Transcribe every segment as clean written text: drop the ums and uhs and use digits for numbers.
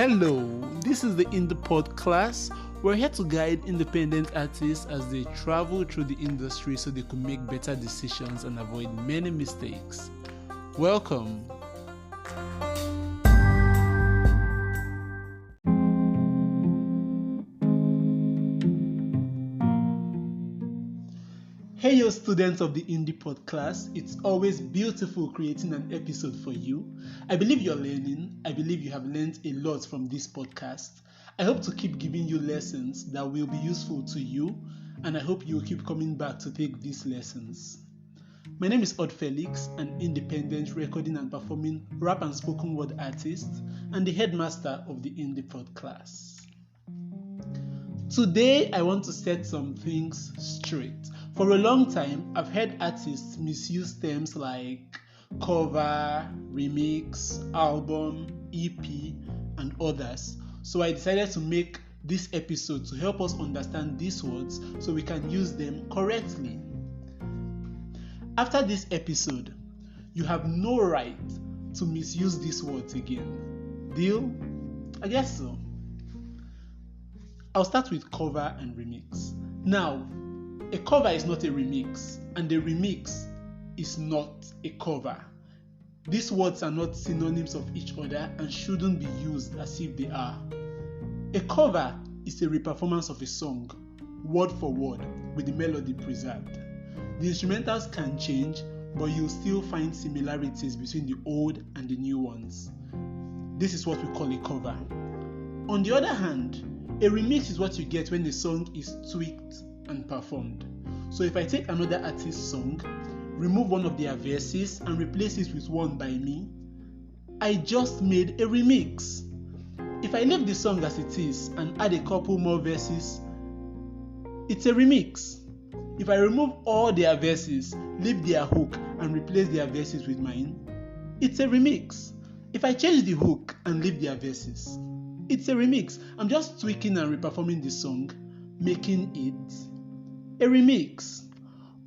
Hello, this is the Indie Pod class. We're here to guide independent artists as they travel through the industry so they could make better decisions and avoid many mistakes. Welcome. Hey yo students of the Indie Pod class, it's always beautiful creating an episode for you. I believe you're learning. I believe you have learned a lot from this podcast. I hope to keep giving you lessons that will be useful to you, and I hope you'll keep coming back to take these lessons. My name is Odd Felix, an independent recording and performing rap and spoken word artist, and the headmaster of the Indie Pod class. Today, I want to set some things straight. For a long time, I've heard artists misuse terms like cover, remix, album, EP, and others. So I decided to make this episode to help us understand these words so we can use them correctly. After this episode, you have no right to misuse these words again. Deal? I guess so. I'll start with cover and remix. Now, a cover is not a remix, and a remix is not a cover. These words are not synonyms of each other and shouldn't be used as if they are. A cover is a reperformance of a song, word for word, with the melody preserved. The instrumentals can change, but you'll still find similarities between the old and the new ones. This is what we call a cover. On the other hand, a remix is what you get when a song is tweaked and performed. So if I take another artist's song, remove one of their verses and replace it with one by me, I just made a remix. If I leave the song as it is and add a couple more verses, it's a remix. If I remove all their verses, leave their hook and replace their verses with mine, it's a remix. If I change the hook and leave their verses, it's a remix. I'm just tweaking and reperforming the song, making it a remix.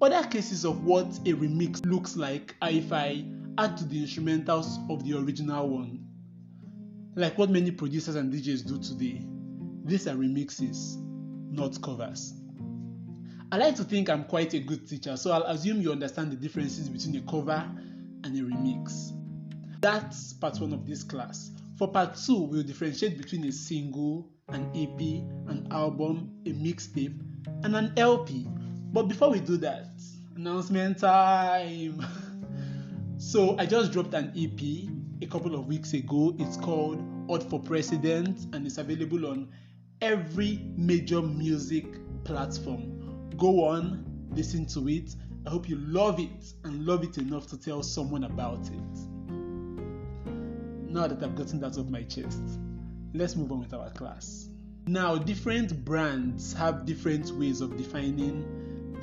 Other cases of what a remix looks like are if I add to the instrumentals of the original one, like what many producers and DJs do today. These are remixes, not covers. I like to think I'm quite a good teacher, so I'll assume you understand the differences between a cover and a remix. That's part 1 of this class. For part 2, we'll differentiate between a single, an EP, an album, a mixtape, and an LP. But before we do that, announcement time! So I just dropped an EP a couple of weeks ago. It's called Odd for President, and it's available on every major music platform. Go on, listen to it. I hope you love it and love it enough to tell someone about it. Now that I've gotten that off my chest, let's move on with our class. Now, different brands have different ways of defining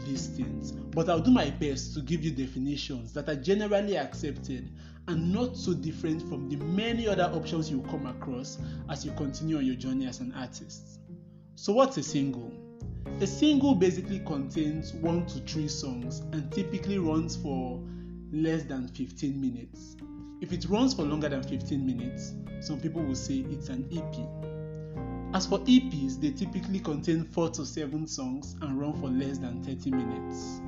these things, but I'll do my best to give you definitions that are generally accepted and not so different from the many other options you'll come across as you continue on your journey as an artist. So what's a single? A single basically contains 1 to 3 songs and typically runs for less than 15 minutes. If it runs for longer than 15 minutes, some people will say it's an EP. As for EPs, they typically contain 4 to 7 songs and run for less than 30 minutes.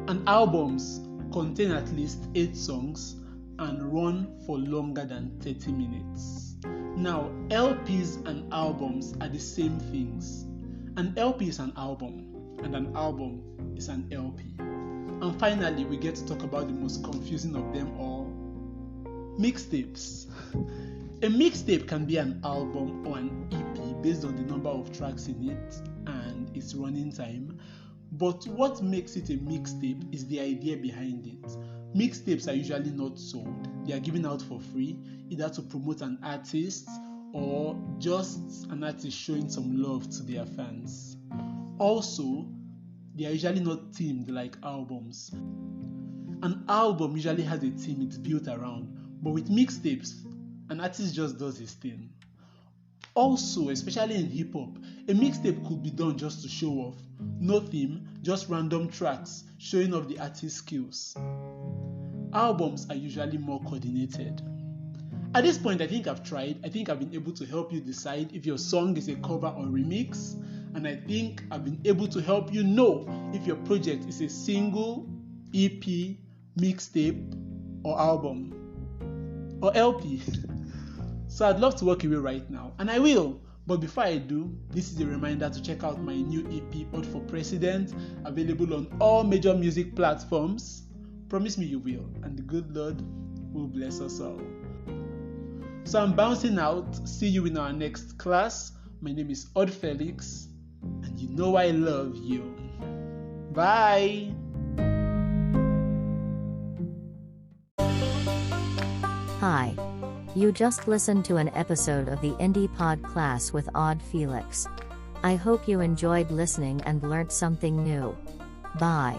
And albums contain at least 8 songs and run for longer than 30 minutes. Now, LPs and albums are the same things. An LP is an album, and an album is an LP. And finally, we get to talk about the most confusing of them all, mixtapes. A mixtape can be an album or an EP based on the number of tracks in it and its running time. But what makes it a mixtape is the idea behind it. Mixtapes are usually not sold. They are given out for free, either to promote an artist or just an artist showing some love to their fans. Also, they are usually not themed like albums. An album usually has a theme it's built around, but with mixtapes, an artist just does his thing. Also, especially in hip-hop, a mixtape could be done just to show off. No theme, just random tracks showing off the artist's skills. Albums are usually more coordinated. At this point, I think I've tried. I think I've been able to help you decide if your song is a cover or remix. And I think I've been able to help you know if your project is a single, EP, mixtape, or album, or LP. So I'd love to work with you right now, and I will. But before I do, this is a reminder to check out my new EP, Odd for President, available on all major music platforms. Promise me you will, and the good Lord will bless us all. So I'm bouncing out. See you in our next class. My name is Odd Felix, and you know I love you. Bye. Hi. You just listened to an episode of the Indie Pod class with Odd Felix. I hope you enjoyed listening and learnt something new. Bye.